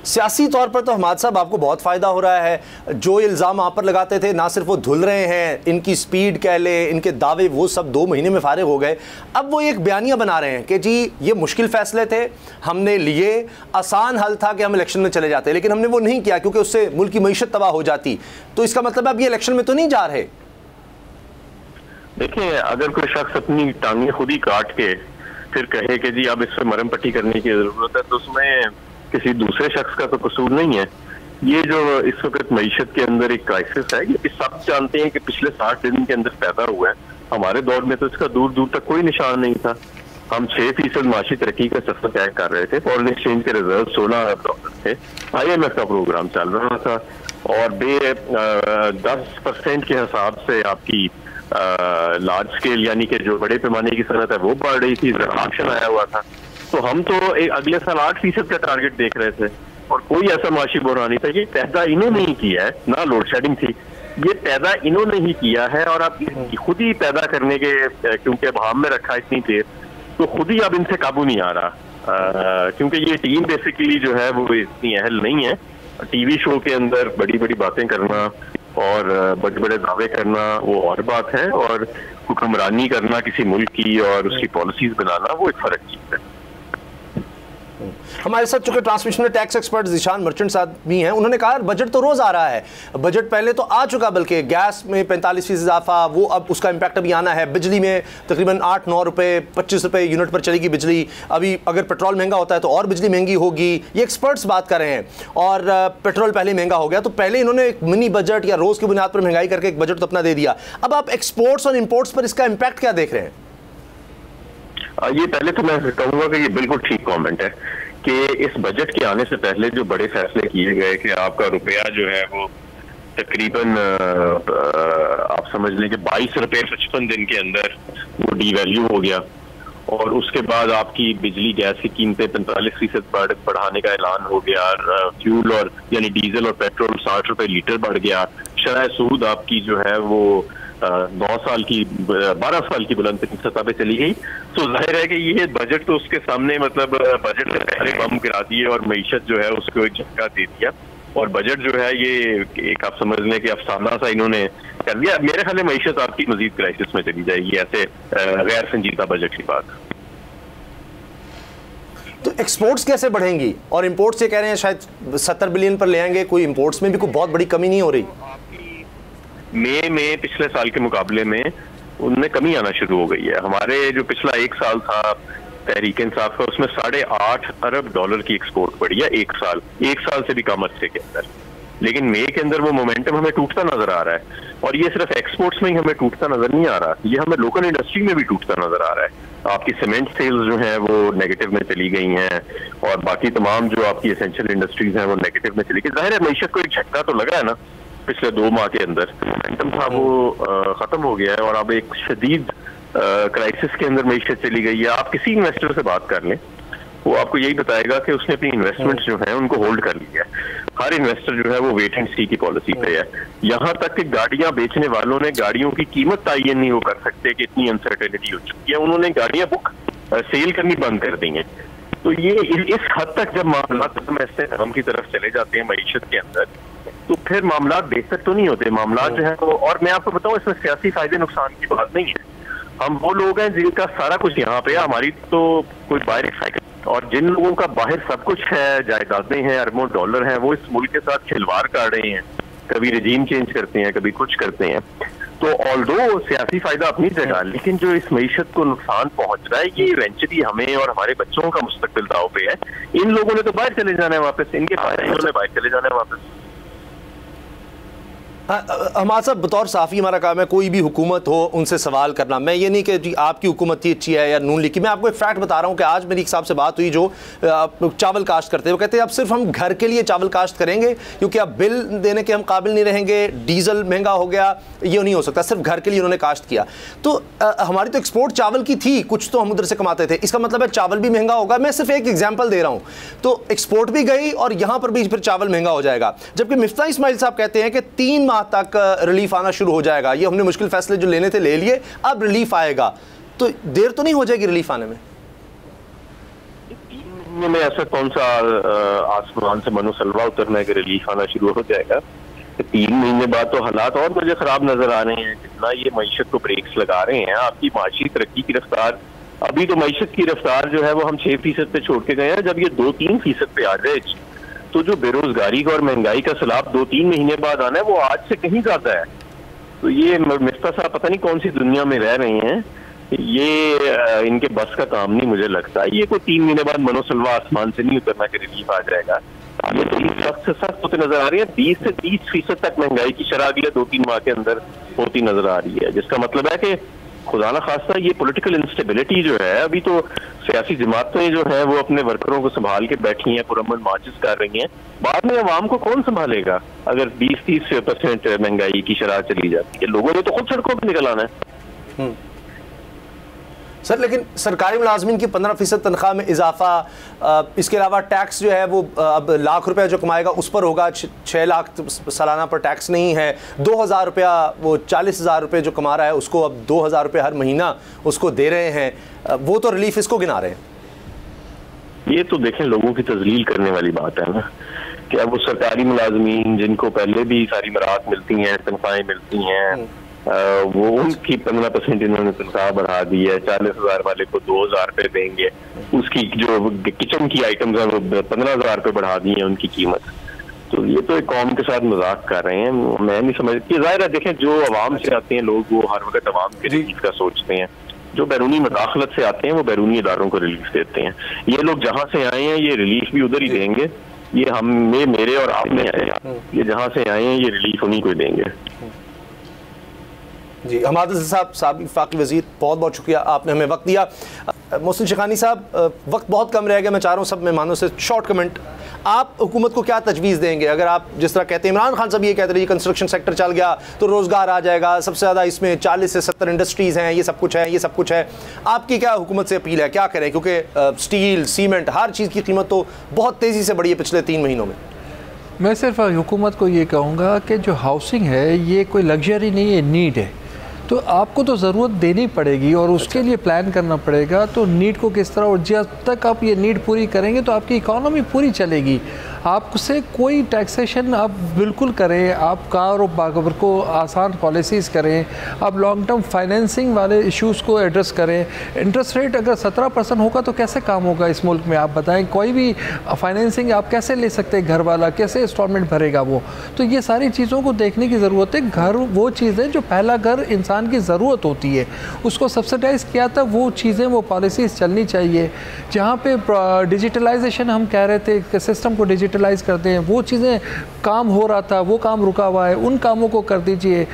सियासी तौर पर तो हमाद साहब आपको बहुत फ़ायदा हो रहा है, जो इल्ज़ाम आप पर लगाते थे ना सिर्फ वो धुल रहे हैं, इनकी स्पीड कह ले, इनके दावे, वो सब 2 महीने में फारिग हो गए। अब वो एक बयानिया बना रहे हैं कि जी ये मुश्किल फ़ैसले थे, हमने लिए, आसान हल था कि हम इलेक्शन में चले जाते, लेकिन हमने वो नहीं किया क्योंकि उससे मुल्क की मईशत तबाह हो जाती। तो इसका मतलब अब ये इलेक्शन में तो नहीं जा रहे। देखिए, अगर कोई शख्स अपनी टांगें खुद ही काट के फिर कहे कि जी अब इस पर मरहम पट्टी करने की जरूरत है, तो उसमें किसी दूसरे शख्स का तो कसूर नहीं है। ये जो इस वक्त मईशत के अंदर एक क्राइसिस है, ये सब जानते हैं कि पिछले 60 दिन के अंदर पैदा हुआ है। हमारे दौर में तो इसका दूर दूर तक कोई निशान नहीं था। हम 6% माशी तरक्की का सफर तय कर रहे थे, फॉरेन एक्सचेंज के रिजर्व $16 अरब थे, IMF का प्रोग्राम चल रहा था, और 10% के हिसाब से आपकी लार्ज स्केल यानी कि जो बड़े पैमाने की सनत है वो बढ़ रही थी, ऑप्शन आया हुआ था। तो हम तो अगले साल 8% का टारगेट देख रहे थे, और कोई ऐसा माशी बुरा नहीं था। ये पैदा इन्होंने ही किया है, ना लोड शेडिंग थी, ये पैदा इन्होंने ही किया है। और अब खुद ही पैदा करने के, क्योंकि भाव में रखा इतनी देर, तो खुद ही अब इनसे काबू नहीं आ रहा, क्योंकि ये टीम बेसिकली जो है वो इतनी अहल नहीं है। टीवी शो के अंदर बड़ी बड़ी बातें करना और बड़े बड़े दावे करना वो और बात है, और हुक्मरानी करना किसी मुल्क की और उसकी पॉलिसीज बनाना वो एक फर्क चीज है। हमारे साथ चूंकि ट्रांसमिशन में टैक्स एक्सपर्ट ज़ीशान मर्चेंट साहब भी हैं, उन्होंने कहा बजट तो रोज़ आ रहा है, बजट पहले तो आ चुका, बल्कि गैस में 45% इजाफा, वो अब उसका इम्पैक्ट अभी आना है। बिजली में तकरीबन 8-9 रुपये 25 रुपये यूनिट पर चलेगी बिजली। अभी अगर पेट्रोल महंगा होता है तो और बिजली महंगी होगी, ये एक्सपर्ट्स बात कर रहे हैं। और पेट्रोल पहले महंगा हो गया, तो पहले इन्होंने एक मिनी बजट या रोज़ की बुनियाद पर महंगाई करके एक बजट तो अपना दे दिया। अब आप एक्सपोर्ट्स और इम्पोर्ट्स पर इसका इम्पैक्ट क्या देख रहे हैं? ये पहले तो मैं कहूँगा कि ये बिल्कुल ठीक कमेंट है कि इस बजट के आने से पहले जो बड़े फैसले किए गए कि आपका रुपया जो है वो तकरीबन आप समझ लें कि 22 रुपये 55 दिन के अंदर वो डीवैल्यू हो गया, और उसके बाद आपकी बिजली गैस की कीमतें 45% बढ़ाने का ऐलान हो गया, फ्यूल और यानी डीजल और पेट्रोल 60 रुपये लीटर बढ़ गया, शरह सूद आपकी जो है वो 12 साल की बुलंद सतह पे चली गई। तो जाहिर है कि ये बजट तो उसके सामने, मतलब बजट से पहले बम गिरा दिए और मईशत जो है उसको एक झटका दे दिया, और बजट जो है ये एक आप समझ लें कि अफसाना सा इन्होंने कर दिया। मेरे ख्याल में मईशत आपकी मजीद क्राइसिस में चली जाएगी ऐसे गैर संजीदा बजट के बाद। तो एक्सपोर्ट्स कैसे बढ़ेंगी? और इंपोर्ट्स ये कह रहे हैं शायद 70 बिलियन पर ले आएंगे, कोई इंपोर्ट्स में भी कोई बहुत बड़ी कमी नहीं हो रही। मई में पिछले साल के मुकाबले में उनमें कमी आना शुरू हो गई है। हमारे जो पिछला 1 साल था तहरीक इंसाफ का, उसमें $8.5 अरब की एक्सपोर्ट बढ़ी है एक साल से भी कम अरसे के अंदर। लेकिन मई के अंदर वो मोमेंटम हमें टूटता नजर आ रहा है, और ये सिर्फ एक्सपोर्ट्स में ही हमें टूटता नजर नहीं आ रहा, ये हमें लोकल इंडस्ट्री में भी टूटता नजर आ रहा है। आपकी सीमेंट सेल्स जो है वो नेगेटिव में चली गई हैं, और बाकी तमाम जो आपकी एसेंशियल इंडस्ट्रीज हैं वो नेगेटिव में चली गई। जाहिर है मईशत को एक झटका तो लगा है ना, पिछले 2 माह के अंदर मोमेंटम था वो खत्म हो गया है, और अब एक शदीद क्राइसिस के अंदर मईशत चली गई है। आप किसी इन्वेस्टर से बात कर लें, वो आपको यही बताएगा कि उसने अपनी इन्वेस्टमेंट्स जो है उनको होल्ड कर लिया है। हर इन्वेस्टर जो है वो वेट एंड सी की पॉलिसी पे है। यहाँ तक कि गाड़ियां बेचने वालों ने गाड़ियों की कीमत तयन नहीं वो कर सकते कि इतनी अनसर्टेनिटी हो चुकी है, उन्होंने गाड़ियां बुक सेल करनी बंद कर दी हैं। तो ये इस हद तक जब मामला ऐसे हम की तरफ चले जाते हैं मईशत के अंदर, तो फिर मामला बेहतर तो नहीं होते। मामला जो है वो, और मैं आपको बताऊं इसमें सियासी फायदे नुकसान की बात नहीं है। हम वो लोग हैं जिनका सारा कुछ यहाँ पे है, हमारी तो कोई बाहर साइकिल, और जिन लोगों का बाहर सब कुछ है, जायदादें हैं, अरबों डॉलर हैं, वो इस मुल्क के साथ खिलवाड़ कर रहे हैं, कभी रिजीम चेंज करते हैं, कभी कुछ करते हैं। तो ऑल्दो सियासी फायदा अपनी जगह, लेकिन जो इस मईशत को नुकसान पहुंच रहा है ये इवेंचुअली हमें और हमारे बच्चों का मुस्तकबिल दाव पे है। इन लोगों ने तो बाहर चले जाना है वापस, इनके फायदे बाहर चले जाना है वापस। हमारे साथ बतौर साफ़ी हमारा काम है कोई भी हुकूमत हो उनसे सवाल करना। मैं ये नहीं कि जी आपकी हुकूमत ही अच्छी है या नून लीग की, मैं आपको एक फैक्ट बता रहा हूँ कि आज मेरी एक साहब से बात हुई जो चावल काश्त करते हैं। वो कहते हैं अब सिर्फ हम घर के लिए चावल काश्त करेंगे क्योंकि अब बिल देने के हम काबिल नहीं रहेंगे, डीजल महंगा हो गया, ये नहीं हो सकता, सिर्फ घर के लिए उन्होंने काश्त किया। तो हमारी तो एक्सपोर्ट चावल की थी, कुछ तो हम उधर से कमाते थे, इसका मतलब है चावल भी महंगा होगा। मैं सिर्फ एक एग्जाम्पल दे रहा हूँ। तो एक्सपोर्ट भी गई और यहाँ पर भी फिर चावल महंगा हो जाएगा। जबकि मिफ्ता इस्माइल साहब कहते हैं कि 3 माह तक रिलीफ आना शुरू हो जाएगा। ये हमने मुश्किल फैसले जो लेने थे ले लिए, अब रिलीफ आएगा। तो देर तो नहीं हो जाएगी रिलीफ आने में? 3 महीने में ऐसा कौन सा आसमान से मनोसलवा उतरना है कि रिलीफ आना शुरू हो जाएगा? 3 महीने बाद तो हालात और मुझे खराब नजर आ रहे हैं। जितना ये मईशत को ब्रेक्स लगा रहे हैं, आपकी माशी तरक्की की रफ्तार, अभी तो मईशत की रफ्तार जो है वो हम 6% पे छोड़ के गए हैं। जब ये 2-3% पे आ जाएगी तो जो बेरोजगारी का और महंगाई का सैलाब 2-3 महीने बाद आना है वो आज से कहीं ज्यादा है। तो ये मिफ्ता साहब पता नहीं कौन सी दुनिया में रह रहे हैं, ये इनके बस का काम नहीं मुझे लगता। ये कोई 3 महीने बाद मनोसलवा आसमान से नहीं उतरना कि रिलीफ आ जाएगा। ये तो सख्त से सख्त होते नजर आ रही है। 20 से 30% तक महंगाई की शरह भी 2-3 माह के अंदर होती नजर आ रही है, जिसका मतलब है कि खुदा ना खास्ता ये पॉलिटिकल इंस्टेबिलिटी जो है, अभी तो सियासी जमातें जो है वो अपने वर्करों को संभाल के बैठी हैं, पुरअमन मार्चेस कर रही हैं। बाद में अवाम को कौन संभालेगा अगर 20-30% महंगाई की शरह चली जाती है? लोगों ने तो खुद सड़कों पर निकल आना है। सर, लेकिन सरकारी मुलाजमीन की 15% तनख्वाह में इजाफा, इसके अलावा टैक्स जो है वो अब लाख रुपया जो कमाएगा उस पर होगा, 6 लाख सालाना पर टैक्स नहीं है। 2000 रुपया, वो 40,000 रुपये जो कमा रहा है उसको अब 2000 रुपये हर महीना उसको दे रहे हैं। वो तो रिलीफ इसको गिना रहे हैं। ये तो देखें लोगों की तजलील करने वाली बात है ना, कि अब वो सरकारी मुलाजमीन जिनको पहले भी सारी मराहत मिलती हैं, तनख्वाहें मिलती हैं, वो उनकी 15% इन्होंने तनख्वाह बढ़ा दी है। 40,000 वाले को 2,000 रुपये देंगे, उसकी जो किचन की आइटम्स हैं वो 15,000 रुपये बढ़ा दी है उनकी कीमत। तो ये तो एक कौम के साथ मजाक कर रहे हैं। मैं नहीं समझती। जाहिर है देखें, जो अवाम से आते हैं लोग वो हर वक्त अवाम के रिलीफ का सोचते हैं। जो बैरूनी मदाखलत से आते हैं वो बैरूनी इदारों को रिलीफ देते हैं। ये लोग जहाँ से आए हैं ये रिलीफ भी उधर ही देंगे। ये हमें, मेरे और आप में आए, ये जहाँ से आए हैं ये रिलीफ उन्हीं को देंगे। जी, हमाद साहब, साबिक़ वफाकी वज़ीर, बहुत बहुत शुक्रिया, आपने हमें वक्त दिया। मोहसिन शेखानी साहब, वक्त बहुत कम रह गया, मैं चाह रहा हूँ सब मेहमानों से शॉर्ट कमेंट। आप हुकूमत को क्या तजवीज़ देंगे? अगर आप जिस तरह कहते हैं, इमरान खान साहब ये कहते रहे कंस्ट्रक्शन सेक्टर चल गया तो रोज़गार आ जाएगा, सबसे ज़्यादा इसमें 40 से 70 इंडस्ट्रीज़ हैं, ये सब कुछ है, ये सब कुछ है। आपकी क्या हुकूमत से अपील है, क्या करें? क्योंकि स्टील, सीमेंट, हर चीज़ की कीमत तो बहुत तेज़ी से बढ़ी है पिछले 3 महीनों में। मैं सिर्फ हुकूमत को ये कहूँगा कि जो हाउसिंग है ये कोई लग्जरी नहीं है, नीड है। तो आपको तो ज़रूरत देनी पड़ेगी और उसके लिए प्लान करना पड़ेगा। तो नीड को किस तरह, और जब तक आप ये नीड पूरी करेंगे तो आपकी इकॉनमी पूरी चलेगी। आपसे कोई टैक्सेशन आप बिल्कुल करें, आप कारोबार को आसान पॉलिसीज़ करें, आप लॉन्ग टर्म फाइनेंसिंग वाले इश्यूज़ को एड्रेस करें। इंटरेस्ट रेट अगर 17% होगा तो कैसे काम होगा इस मुल्क में? आप बताएं, कोई भी फाइनेंसिंग आप कैसे ले सकते हैं? घर वाला कैसे इंस्टॉलमेंट भरेगा वो? तो ये सारी चीज़ों को देखने की ज़रूरत है। घर वो चीज़ है जो पहला घर इंसान की ज़रूरत होती है, उसको सब्सिडाइज़ किया था, वो चीज़ें, वो पॉलिसीज़ चलनी चाहिए। जहाँ पे डिजिटलाइजेशन हम कह रहे थे कि सिस्टम को डिजिटलाइज करते हैं, वो चीज़ें काम हो रहा था, वो काम रुका हुआ है, उन कामों को कर दीजिए।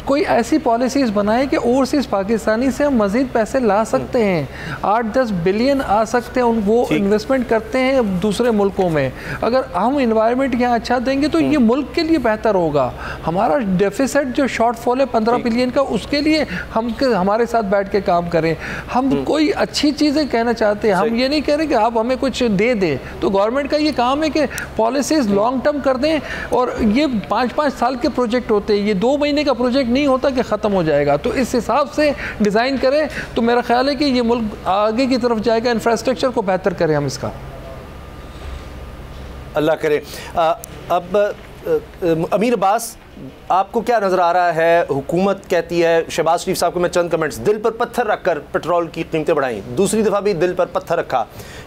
कोई ऐसी पॉलिसीज़ बनाए कि ओवरसीज़ पाकिस्तानी से हम मज़ीद पैसे ला सकते हैं। 8-10 बिलियन आ सकते हैं, वो इन्वेस्टमेंट करते हैं दूसरे मुल्कों में। अगर हम इन्वायरमेंट यहाँ अच्छा देंगे तो ये मुल्क के लिए बेहतर होगा। हमारा डेफिसिट जो शॉर्टफॉल है 15 बिलियन का, उसके लिए हम हमारे साथ बैठ के काम करें। हम कोई अच्छी चीज़ें कहना चाहते हैं, हम ये नहीं कह रहे कि आप हमें कुछ दे दें। तो गवर्नमेंट का ये काम है कि पॉलिसीज़ लॉन्ग टर्म कर दें, और ये 5-5 साल के प्रोजेक्ट होते हैं, ये 2 महीने का प्रोजेक्ट नहीं होता कि ख़त्म हो जाएगा। तो इस हिसाब से डिज़ाइन करें तो मेरा ख्याल है कि ये मुल्क आगे की तरफ जाएगा। इंफ्रास्ट्रक्चर को बेहतर करें हम इसका, अल्लाह करे। अब अमीर अब्बास, आपको क्या नज़र आ रहा है? हुकूमत कहती है, शहबाज शरीफ साहब को मैं चंद कमेंट्स, दिल पर पत्थर रखकर पेट्रोल की कीमतें बढ़ाई, दूसरी दफ़ा भी दिल पर पत्थर रखा।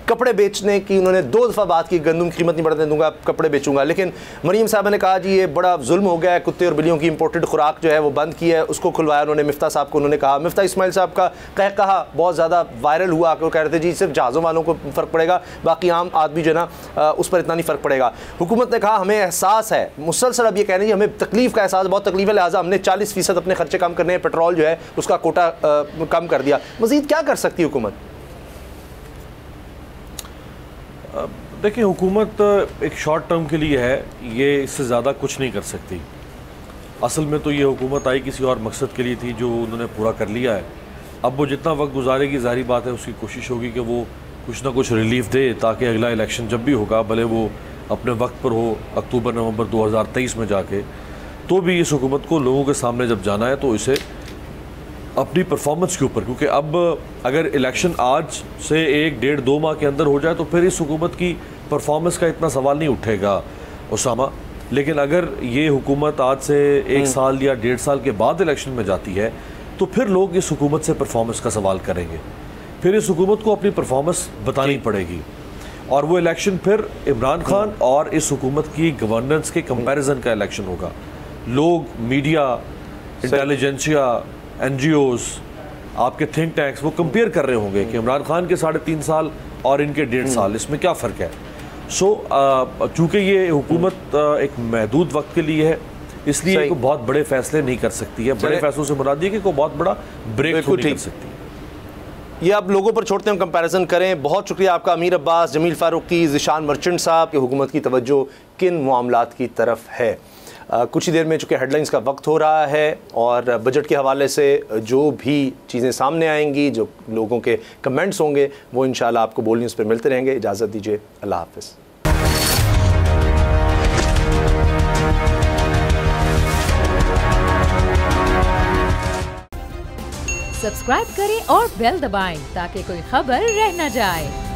कपड़े बेचने की उन्होंने 2 दफ़ा बात की, गंदम की कीमत नहीं बढ़ने दूंगा, कपड़े बेचूंगा। लेकिन मरीम साहब ने कहा जी ये बड़ा जुल्म हो गया है, कुत्ते और बिल्लियों की इंपोर्टेड खुराक जो है वो बंद की है, उसको खुलवाया उन्होंने। मिफ्ता साहब को उन्होंने कहा, मिफ्ता इस्माइल साहब का कहा बहुत ज़्यादा वायरल हुआ, वो कह रहे थे जी सिर्फ जहाज़ों वालों को फ़र्क पड़ेगा, बाकी आम आदमी जो है ना उस पर इतना नहीं फ़र्क पड़ेगा। हुकूमत ने कहा हमें एहसास है, मुसलसल अब ये कह रहे हैं हमें तकलीफ़ का एहसास, बहुत तकलीफ है, लिहाजा हमने 40% अपने खर्चे कम करने हैं, पेट्रोल जो है उसका कोटा कम कर दिया। मज़ीद क्या कर सकती है हुकूमत? देखिए, हुकूमत एक शॉर्ट टर्म के लिए है, ये इससे ज़्यादा कुछ नहीं कर सकती। असल में तो ये हुकूमत आई किसी और मकसद के लिए थी जो उन्होंने पूरा कर लिया है। अब वो जितना वक्त गुजारेगी, ज़ाहिर बात है उसकी कोशिश होगी कि वो कुछ ना कुछ रिलीफ दे, ताकि अगला इलेक्शन जब भी होगा, भले वो अपने वक्त पर हो, अक्टूबर-नवंबर 2023 में जाके, तो भी इस हुकूमत को लोगों के सामने जब जाना है तो इसे अपनी परफॉर्मेंस के ऊपर, क्योंकि अब अगर इलेक्शन आज से 1-1.5-2 माह के अंदर हो जाए तो फिर इस हुकूमत की परफॉर्मेंस का इतना सवाल नहीं उठेगा उसामा। लेकिन अगर ये हुकूमत आज से 1 साल या 1.5 साल के बाद इलेक्शन में जाती है तो फिर लोग इस हुकूमत से परफॉर्मेंस का सवाल करेंगे, फिर इस हुकूमत को अपनी परफॉर्मेंस बतानी पड़ेगी, और वो इलेक्शन फिर इमरान खान और इस हुकूमत की गवर्नेंस के कंपैरिजन का इलेक्शन होगा। लोग, मीडिया, इंटेलिजेंसिया, NGOs, आपके थिंक टैंक्स वो कंपेयर कर रहे होंगे कि इमरान खान के 3.5 साल और इनके 1.5 साल इसमें क्या फ़र्क है। चूँकि ये हुकूमत एक महदूद वक्त के लिए है, इसलिए कोई बहुत बड़े फैसले नहीं कर सकती है। बड़े फैसलों से मुराद ये कि कोई बहुत बड़ा ब्रेक थ्रू नहीं कर सकती। ये आप लोगों पर छोड़ते हैं, कंपैरिजन करें। बहुत शुक्रिया आपका अमीर अब्बास, जमील फारूकी, ज़ीशान मर्चेंट साहब कि हुकूमत की तवज्जो किन मामलात की तरफ है। कुछ ही देर में चूँकि हेडलाइंस का वक्त हो रहा है और बजट के हवाले से जो भी चीज़ें सामने आएंगी, जो लोगों के कमेंट्स होंगे, वो इंशाल्लाह आपको बोल न्यूज़ पर मिलते रहेंगे। इजाज़त दीजिए, अल्लाह हाफ़िज़। सब्सक्राइब करें और बेल दबाएं ताकि कोई खबर रह न जाए।